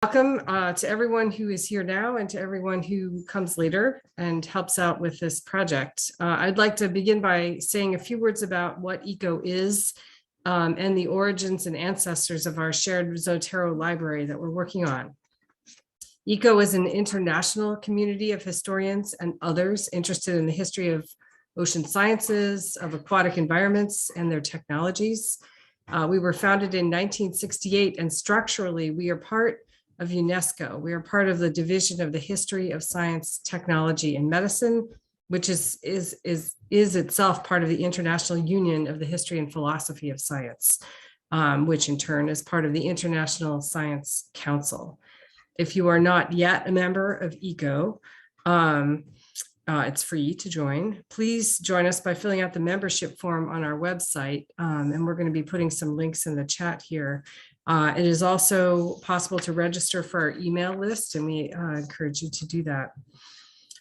Welcome to everyone who is here now and to everyone who comes later and helps out with this project. I'd like to begin by saying a few words about what ICHO is and the origins and ancestors of our shared Zotero library that we're working on. ICHO is an international community of historians and others interested in the history of ocean sciences, of aquatic environments and their technologies. We were founded in 1968, and structurally we are part of UNESCO. We are part of the Division of the History of Science, Technology, and Medicine, which is itself part of the International Union of the History and Philosophy of Science, which in turn is part of the International Science Council. If you are not yet a member of ICHO, it's free to join. Please join us by filling out the membership form on our website, and we're going to be putting some links in the chat here. It is also possible to register for our email list, and we encourage you to do that.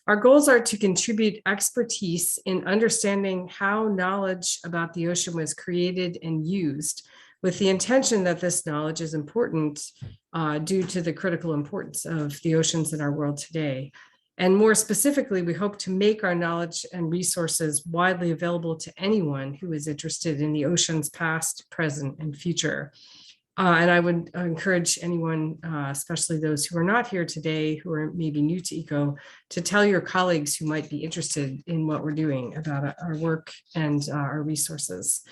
Our goals are to contribute expertise in understanding how knowledge about the ocean was created and used, with the intention that this knowledge is important due to the critical importance of the oceans in our world today. And more specifically, we hope to make our knowledge and resources widely available to anyone who is interested in the ocean's past, present, and future. And I would encourage anyone, especially those who are not here today, who are maybe new to ICHO, to tell your colleagues who might be interested in what we're doing about our work and our resources.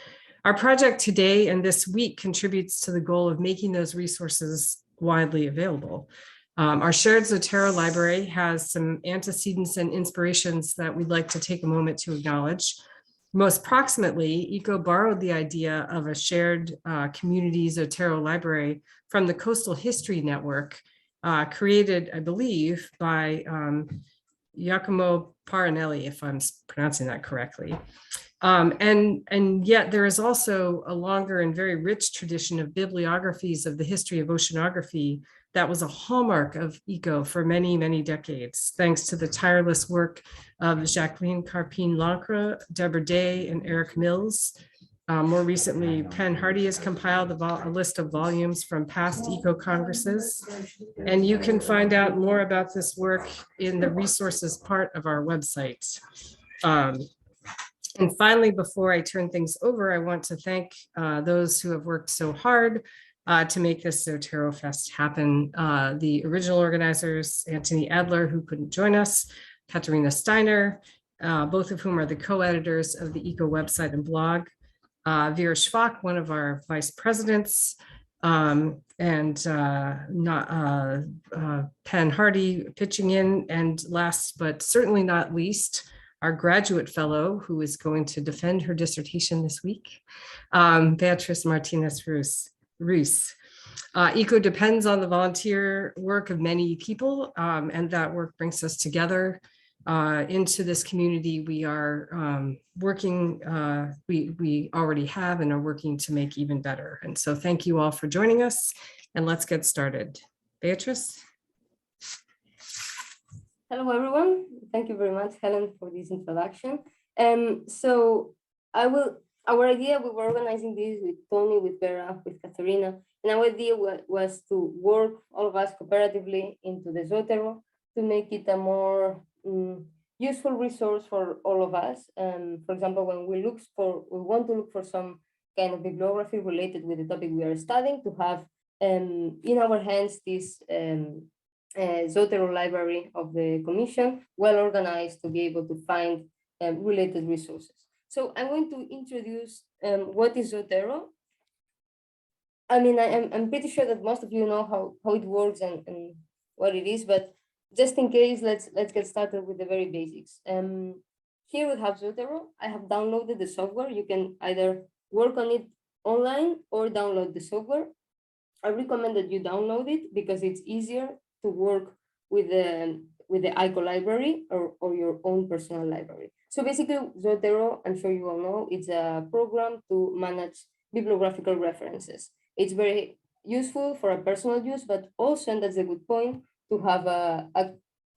Our project today and this week contributes to the goal of making those resources widely available. Our shared Zotero library has some antecedents and inspirations that we'd like to take a moment to acknowledge. Most proximately, ICHO borrowed the idea of a shared community Zotero library from the Coastal History Network, created, I believe, by Giacomo Parinelli, if I'm pronouncing that correctly. And yet there is also a longer and very rich tradition of bibliographies of the history of oceanography that was a hallmark of ICHO for many, many decades, thanks to the tireless work of Jacqueline Carpine-Lancre, Deborah Day, and Eric Mills. More recently, Penn Hardy has compiled a list of volumes from past ICHO congresses, and you can find out more about this work in the resources part of our website. And finally, before I turn things over, I want to thank those who have worked so hard to make this Zotero Fest happen. The original organizers, Anthony Adler, who couldn't join us, Katarina Steiner, both of whom are the co-editors of the ICHO website and blog, Vera Schwach, one of our vice presidents, and Penn Hardy pitching in, and last but certainly not least, our graduate fellow who is going to defend her dissertation this week, Beatrice Martinez-Ruiz. ICHO depends on the volunteer work of many people, and that work brings us together into this community. We are working, we already have and are working to make even better. And so thank you all for joining us, and let's get started. Beatrice? Hello, everyone. Thank you very much, Helen, for this introduction. Our idea, we were organizing this with Tony, with Vera, with Katerina, and our idea was to work, all of us cooperatively, into the Zotero to make it a more useful resource for all of us. For example, when we want to look for some kind of bibliography related with the topic we are studying, to have in our hands this Zotero library of the Commission, well organized to be able to find related resources. So I'm going to introduce what is Zotero. I mean, I'm pretty sure that most of you know how it works and what it is, but just in case, let's get started with the very basics. Here we have Zotero. I have downloaded the software. You can either work on it online or download the software. I recommend that you download it because it's easier to work with the ICHO library or your own personal library. So basically, Zotero, I'm sure you all know, it's a program to manage bibliographical references. It's very useful for a personal use, but also, and that's a good point, to have a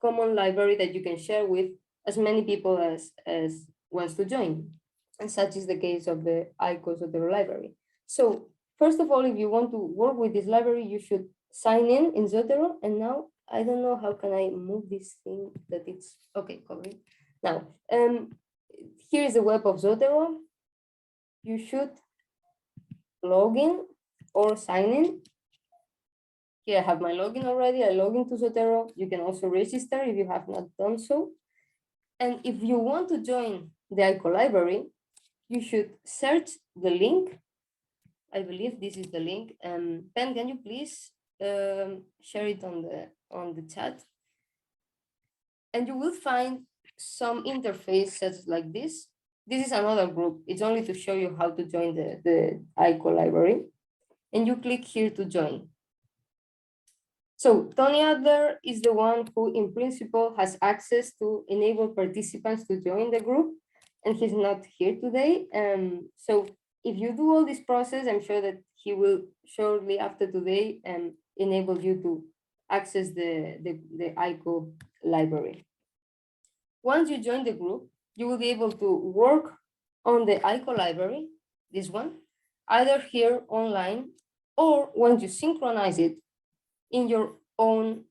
common library that you can share with as many people as wants to join. And such is the case of the ICHO Zotero library. So first of all, if you want to work with this library, you should sign in Zotero, and now I don't know how can I move this thing that it's okay covered. Now, here is the web of Zotero. You should log in or sign in. Here I have my login already. I log into Zotero. You can also register if you have not done so. And if you want to join the ICHO library, you should search the link. I believe this is the link. Ben, can you please share it on the chat? And you will find some interface such like this. This is another group. It's only to show you how to join the ICHO library. And you click here to join. So Tony Adler is the one who in principle has access to enable participants to join the group, and he's not here today. So if you do all this process, I'm sure that he will shortly after today enable you to access the ICHO library. Once you join the group, you will be able to work on the ICHO library, this one, either here online, or once you synchronize it in your own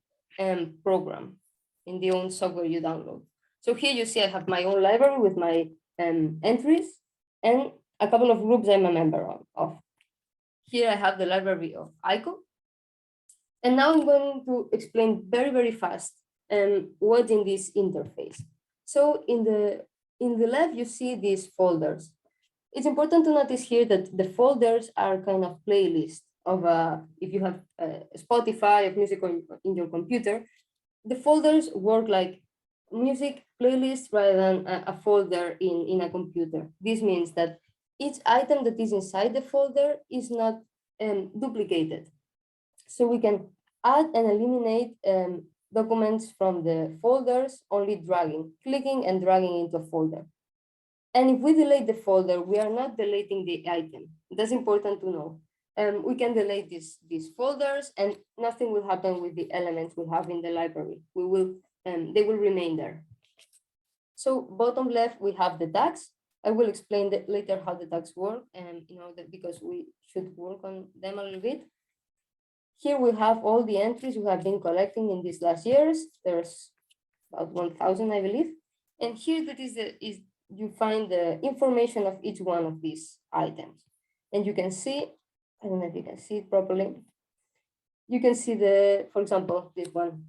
program, in the own software you download. So here you see I have my own library with my entries and a couple of groups I'm a member of. Here I have the library of ICHO. And now I'm going to explain very, very fast what's in this interface. So in the left, you see these folders. It's important to notice here that the folders are kind of playlists of if you have Spotify of music in your computer, the folders work like music playlists rather than a folder in a computer. This means that each item that is inside the folder is not duplicated. So we can add and eliminate documents from the folders only clicking and dragging into a folder. And if we delete the folder, we are not deleting the item. That's important to know. We can delete these folders and nothing will happen with the elements we have in the library. They will remain there. So bottom left, we have the tags. I will explain later how the tags work, and because we should work on them a little bit. Here we have all the entries we have been collecting in these last years. There's about 1,000, I believe. And here that is you find the information of each one of these items. And you can see, I don't know if you can see it properly. You can see for example, this one.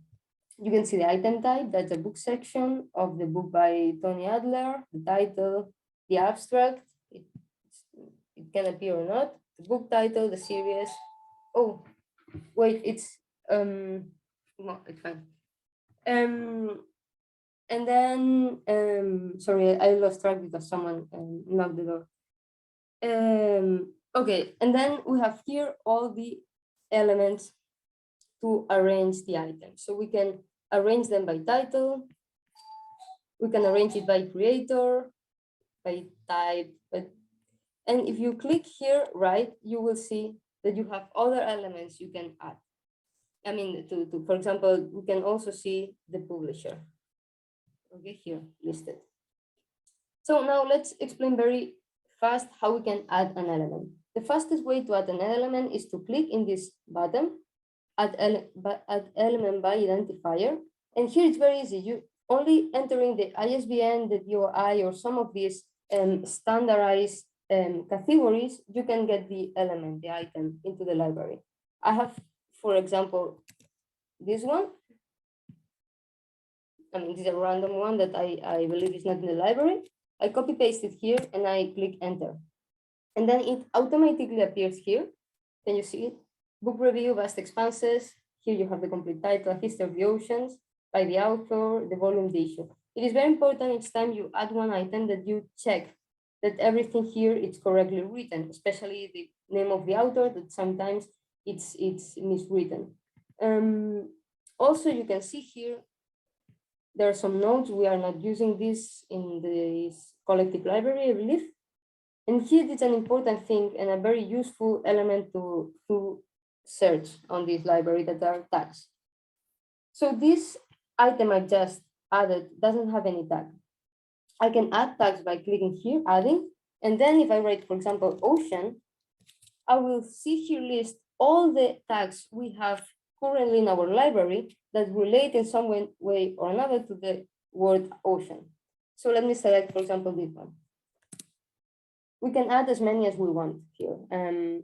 You can see the item type, that's the book section of the book by Tony Adler, the title, the abstract, it can appear or not, the book title, the series. Oh, wait, it's, no, it's fine. And then, sorry, I lost track because someone knocked the door. Okay, and then we have here all the elements to arrange the items. So we can arrange them by title. We can arrange it by creator, by type. And if you click here, right, you will see that you have other elements you can add. I mean, for example, we can also see the publisher. Okay, here listed. So now let's explain very fast how we can add an element. The fastest way to add an element is to click in this button, add element by identifier. And here it's very easy. You only entering the ISBN, the DOI, or some of these standardized categories, you can get the element, the item into the library. I have, for example, this one. I mean, this is a random one that I believe is not in the library. I copy paste it here and I click enter. And then it automatically appears here. Can you see it? Book review, vast expanses. Here you have the complete title, history of the oceans, by the author, the volume, the issue. It is very important each time you add one item that you check that everything here is correctly written, especially the name of the author, that sometimes it's miswritten. Also, you can see here, there are some notes. We are not using this in this collective library, I believe. And here it's an important thing and a very useful element to search on this library, that are tags. So this item I just added doesn't have any tag. I can add tags by clicking here, adding, and then if I write, for example, ocean, I will see here list all the tags we have currently in our library that relate in some way or another to the word ocean. So let me select, for example, this one. We can add as many as we want here.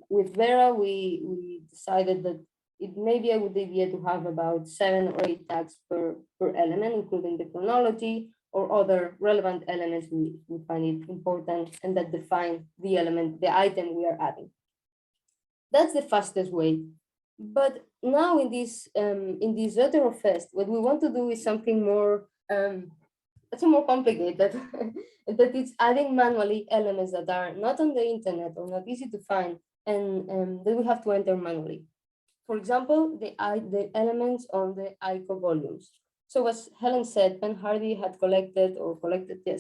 With Vera, we decided that it may be a good idea to have about 7 or 8 tags per element, including the chronology or other relevant elements we find it important and that define the element, the item we are adding. That's the fastest way. But now in this Zotero Fest, what we want to do is something more it's more complicated that it's adding manually elements that are not on the internet or not easy to find and that we have to enter manually. For example, the elements on the ICHO volumes. So as Helen said, Ben Hardy had collected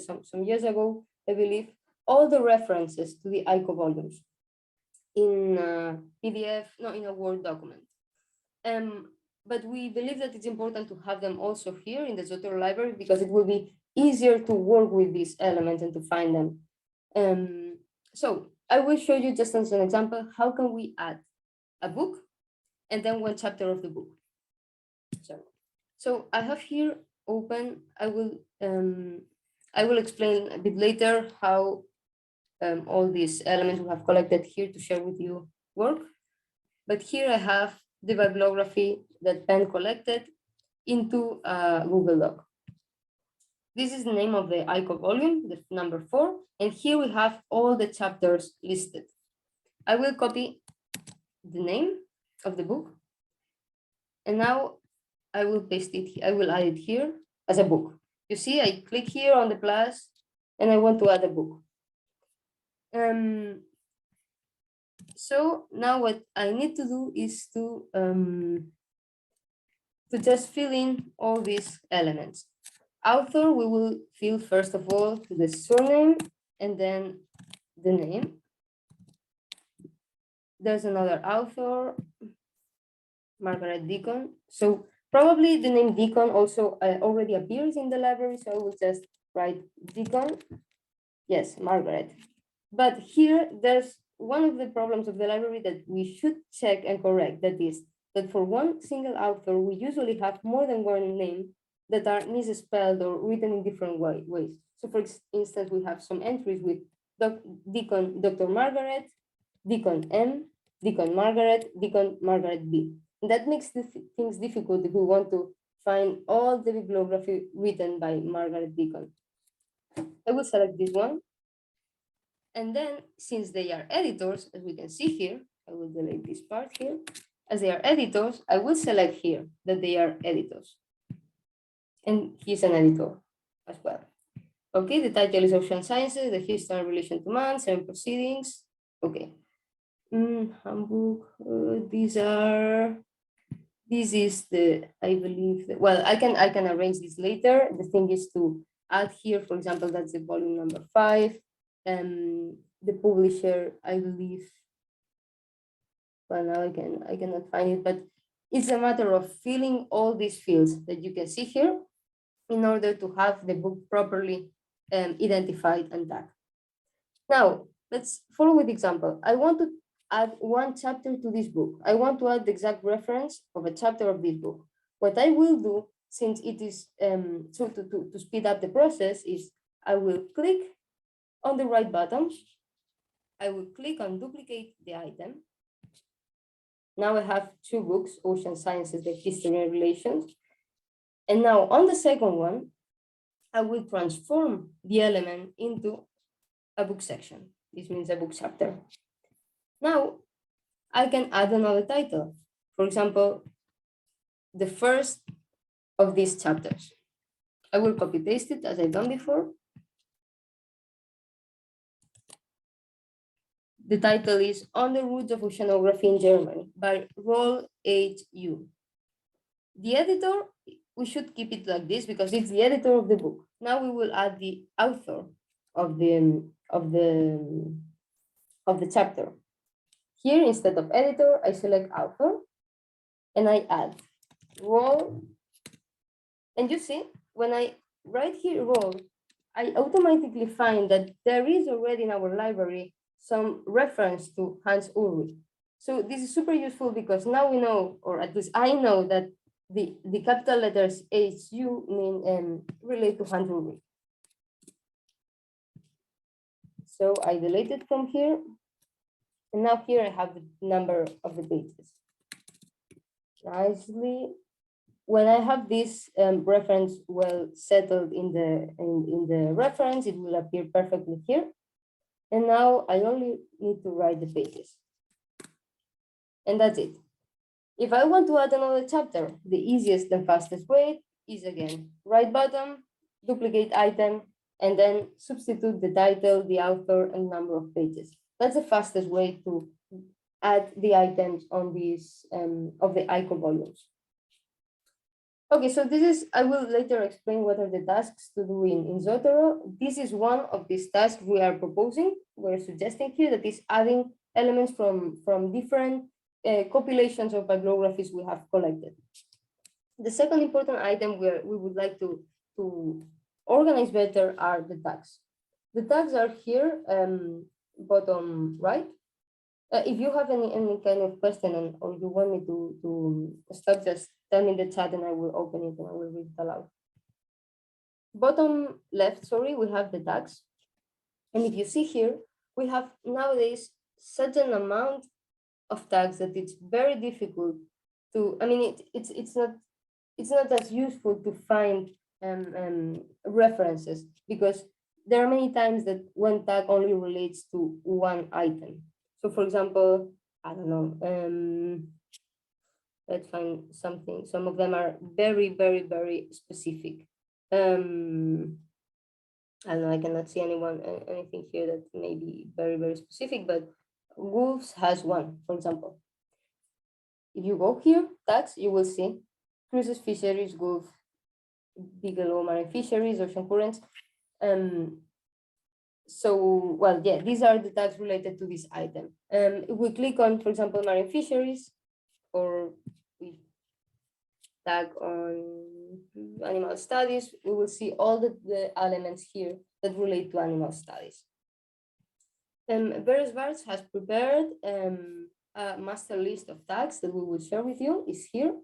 some years ago, I believe, all the references to the ICHO volumes in PDF, not in a Word document. But we believe that it's important to have them also here in the Zotero library because it will be easier to work with these elements and to find them. So I will show you just as an example, how can we add a book and then one chapter of the book. So I have here open, I will explain a bit later how all these elements we have collected here to share with you work. But here I have the bibliography that Ben collected into a Google Doc. This is the name of the ICHO volume, the number 4, and here we have all the chapters listed. I will copy the name of the book, and now I will paste it, I will add it here as a book. You see, I click here on the plus, and I want to add a book. So now what I need to do is to just fill in all these elements. Author, we will fill first of all to the surname and then the name. There's another author, Margaret Deacon. So probably the name Deacon also already appears in the library, so I will just write Deacon. Yes, Margaret. But here there's one of the problems of the library that we should check and correct. That is that for one single author, we usually have more than one name that are misspelled or written in different ways. So for instance, we have some entries with Deacon Dr. Margaret, Deacon M, Deacon Margaret B. And that makes things difficult if we want to find all the bibliography written by Margaret Deacon. I will select this one. And then since they are editors, as we can see here, I will delete this part here. As they are editors, I will select here that they are editors. And he's an editor as well. Okay, the title is Ocean Sciences, the history and relation to man, 7 proceedings. Okay. Handbook, this is the, I believe, well, I can arrange this later. The thing is to add here, for example, that's the volume number 5. The publisher, I believe, well, now I cannot find it, but it's a matter of filling all these fields that you can see here in order to have the book properly identified and tagged. Now, let's follow with example. I want to add one chapter to this book. I want to add the exact reference of a chapter of this book. What I will do, since it is, so to speed up the process, is I will click on the right button. I will click on duplicate the item. Now I have 2 books, Ocean Sciences, the history and relations. And now on the second one, I will transform the element into a book section. This means a book chapter. Now I can add another title. For example, the first of these chapters. I will copy paste it as I've done before. The title is On the Roots of Oceanography in Germany by Roll H.U. The editor, we should keep it like this because it's the editor of the book. Now we will add the author of the chapter. Here, instead of editor, I select author and I add Roll. And you see, when I write here Roll, I automatically find that there is already in our library some reference to Hans Ulrich. So this is super useful because now we know, or at least I know, that the capital letters HU mean relate to hand rubric. So I delete it from here. And now here I have the number of the pages. Nicely. When I have this reference well settled in the reference, it will appear perfectly here. And now I only need to write the pages. And that's it. If I want to add another chapter, the easiest and fastest way is again, right button, duplicate item, and then substitute the title, the author, and number of pages. That's the fastest way to add the items on these of the ICHO volumes. Okay, so this is, I will later explain what are the tasks to do in Zotero. This is one of these tasks we are proposing, we're suggesting here, that is adding elements from different compilations of bibliographies we have collected. The second important item we would like to organize better are the tags. The tags are here, bottom right. If you have any kind of question or you want me to stop, just tell me in the chat and I will open it and I will read it aloud. Bottom left, sorry, we have the tags. And if you see here, we have nowadays such an amount of tags that it's very difficult to, I mean, it's not as useful to find references, because there are many times that one tag only relates to one item. So for example, I don't know, let's find something. Some of them are very, very, very specific. I don't know, I cannot see anything here that may be very, very specific, but wolves has one, for example. If you go here, tags, you will see cruises, fisheries, wolf, bigelow, marine fisheries, ocean currents. So, well, yeah, these are the tags related to this item. If we click on, for example, marine fisheries, or we tag on animal studies, we will see all the elements here that relate to animal studies. Veresvarts has prepared a master list of tags that we will share with you, is here.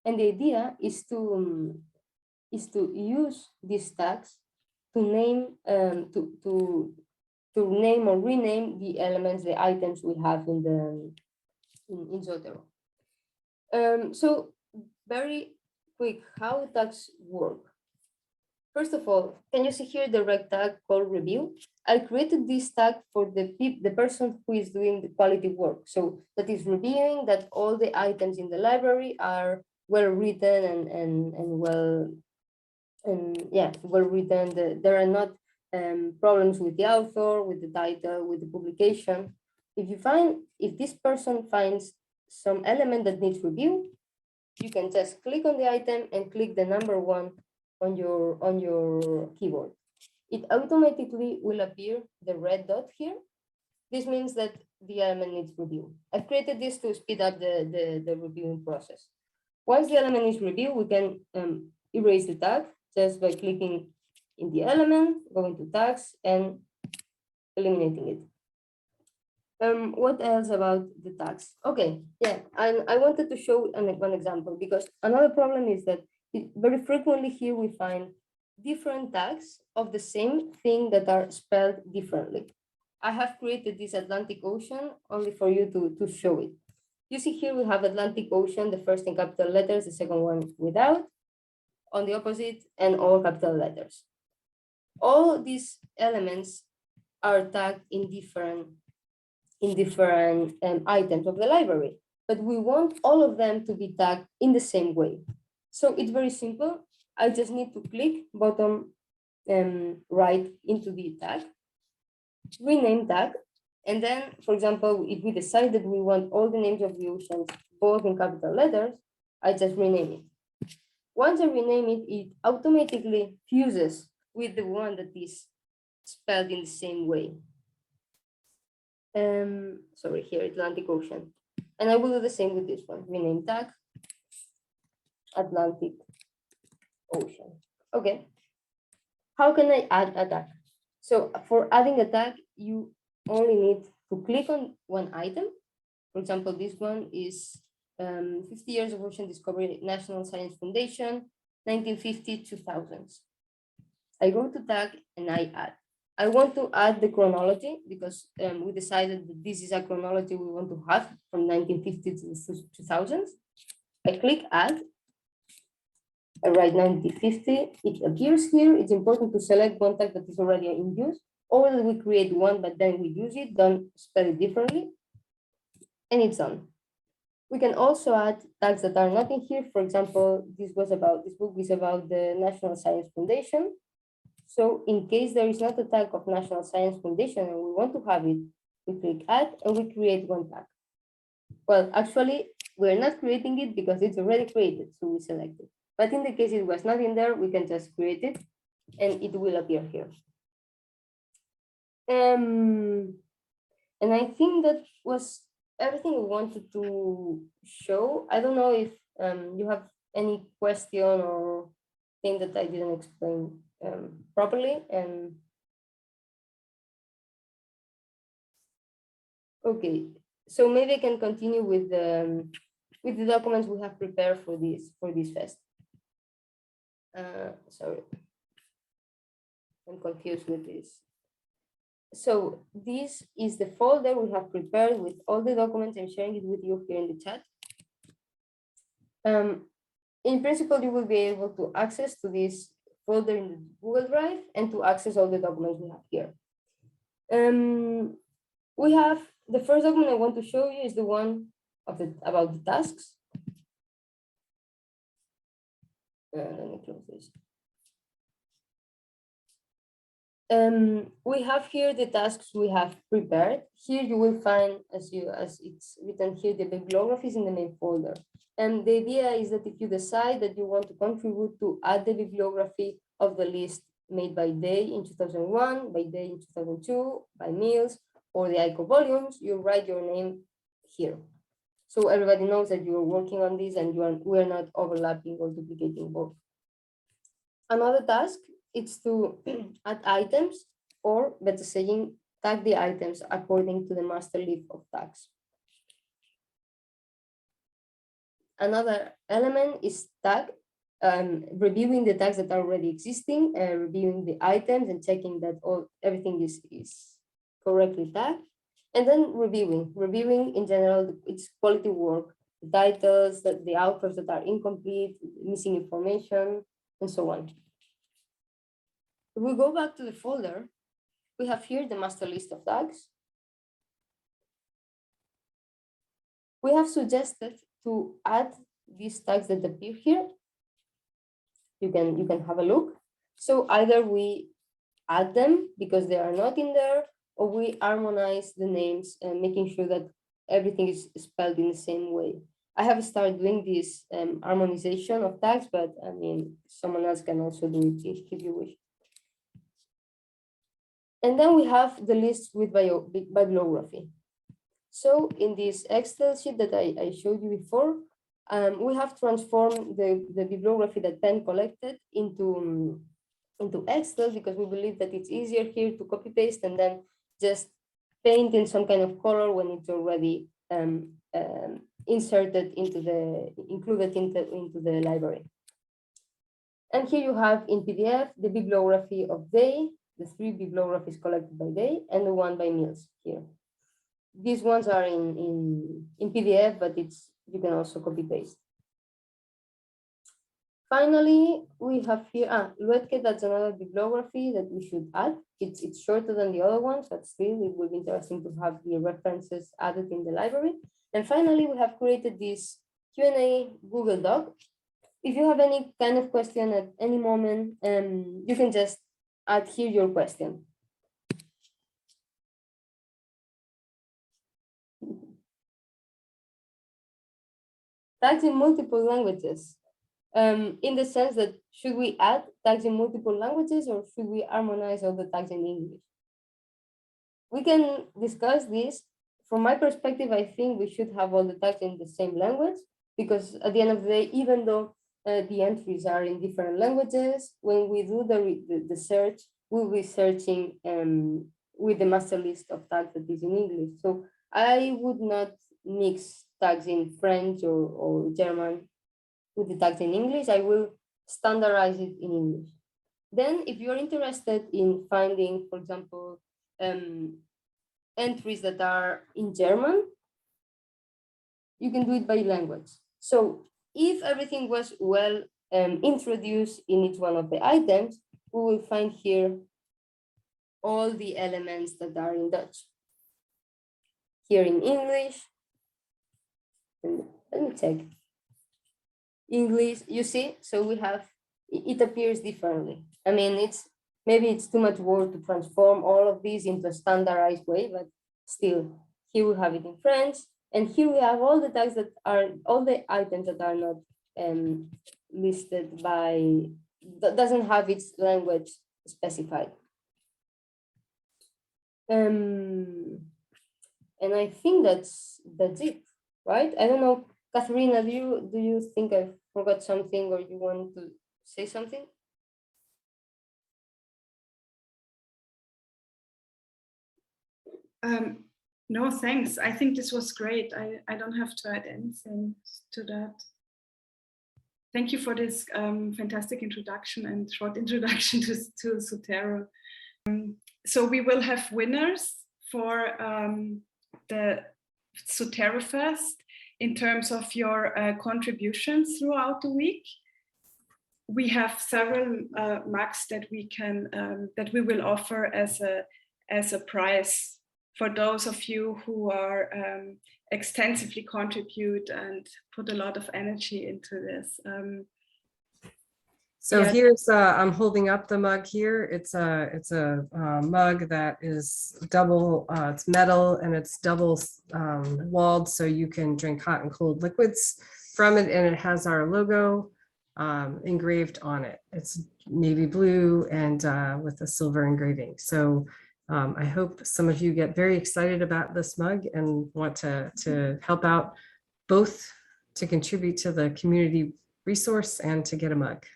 And the idea is to use these tags to name to name or rename the elements, the items we have in Zotero. So very quick, how tags work. First of all, can you see here the red tag called review? I created this tag for the person who is doing the quality work. So that is reviewing that all the items in the library are well written and well written. There are not problems with the author, with the title, with the publication. If this person finds some element that needs review, you can just click on the item and click the number 1 on your keyboard. It automatically will appear the red dot here. This means that the element needs review. I've created this to speed up the reviewing process. Once the element is reviewed, we can erase the tag just by clicking in the element, going to tags, and eliminating it. What else about the tags? Okay, yeah, and I wanted to show one example, because another problem is that very frequently here we find different tags of the same thing that are spelled differently. I have created this Atlantic Ocean only for you to show it. You see here we have Atlantic Ocean, the first in capital letters, the second one without, on the opposite, and all capital letters. All these elements are tagged in different items of the library, but we want all of them to be tagged in the same way. So it's very simple. I just need to click bottom right into the tag, rename tag, and then, for example, if we decide that we want all the names of the oceans both in capital letters, I just rename it. Once I rename it, it automatically fuses with the one that is spelled in the same way. Sorry, here, Atlantic Ocean. And I will do the same with this one, rename tag, Atlantic Ocean. Okay. How can I add a tag? So for adding a tag, you only need to click on one item For example, this one is 50 years of ocean discovery, National Science Foundation, 1950-2000s. I go to tag and I add. I want to add the chronology because we decided that this is a chronology we want to have from 1950 to 2000s. I click add. I write 1950. It appears here. It's important to select one tag that is already in use, or that we create one, but then we use it, don't spell it differently. And it's done. We can also add tags that are not in here. For example, this book is about the National Science Foundation. So in case there is not a tag of National Science Foundation and we want to have it, we click add and we create one tag. Well, actually, we're not creating it because it's already created, so we select it. But in the case it was not in there, we can just create it and it will appear here. And I think that was everything we wanted to show. I don't know if you have any question or thing that I didn't explain properly. And okay, so maybe I can continue with the documents we have prepared for this fest. Sorry, I'm confused with this. So this is the folder we have prepared with all the documents. I'm sharing it with you here in the chat. In principle, you will be able to access to this folder in the Google Drive and to access all the documents we have here. We have the first document I want to show you is the one about the tasks. Let me close this. We have here the tasks we have prepared. Here you will find, as it's written here, the bibliographies in the main folder. And the idea is that if you decide that you want to contribute to add the bibliography of the list made by day in 2001, by day in 2002, by meals, or the ICHO volumes, you write your name here. So everybody knows that you're working on this and we're not overlapping or duplicating work. Another task is to add items, or better saying, tag the items according to the master list of tags. Another element is tag, reviewing the tags that are already existing, reviewing the items and checking that everything is correctly tagged. And then reviewing in general, it's quality work, the titles, the authors that are incomplete, missing information, and so on. If we go back to the folder, we have here the master list of tags. We have suggested to add these tags that appear here. You can have a look. So either we add them because they are not in there, or we harmonize the names and making sure that everything is spelled in the same way. I have started doing this harmonization of tags, but I mean, someone else can also do it if you wish. And then we have the list with bibliography. So in this Excel sheet that I showed you before, we have transformed the bibliography that Penn collected into Excel because we believe that it's easier here to copy paste and then just paint in some kind of color when it's already included into the library. And here you have in PDF the bibliography of day, the 3 bibliographies collected by day, and the one by meals here. These ones are in PDF, but you can also copy paste. Finally, we have here, Luetke, that's another bibliography that we should add. It's shorter than the other ones, but still it will be interesting to have the references added in the library. And finally, we have created this Q&A Google Doc. If you have any kind of question at any moment, you can just add here your question. Tags in multiple languages. In the sense that should we add tags in multiple languages or should we harmonize all the tags in English? We can discuss this. From my perspective, I think we should have all the tags in the same language because at the end of the day, even though the entries are in different languages, when we do the search, we'll be searching with the master list of tags that is in English. So I would not mix tags in French or German with the tags in English, I will standardize it in English. Then if you're interested in finding, for example, entries that are in German, you can do it by language. So if everything was well introduced in each one of the items, we will find here all the elements that are in Dutch. Here in English, and let me check. English, you see, so we have, it appears differently. I mean, maybe it's too much work to transform all of these into a standardized way, but still, here we have it in French, and here we have all the tags that are, all the items that are not listed by, that doesn't have its language specified. And I think that's it, right? I don't know, Katharina, do you think I forgot something or you want to say something? No, thanks. I think this was great. I don't have to add anything to that. Thank you for this fantastic introduction and short introduction to Zotero. So we will have winners for the Zotero Fest in terms of your contributions throughout the week. We have several mugs that we will offer as a prize for those of you who are extensively contribute and put a lot of energy into this. So yeah. here's, I'm holding up the mug here. It's a mug that is double, it's metal and it's double walled, so you can drink hot and cold liquids from it, and it has our logo engraved on it. It's navy blue and with a silver engraving. So I hope some of you get very excited about this mug and want to help out, both to contribute to the community resource and to get a mug.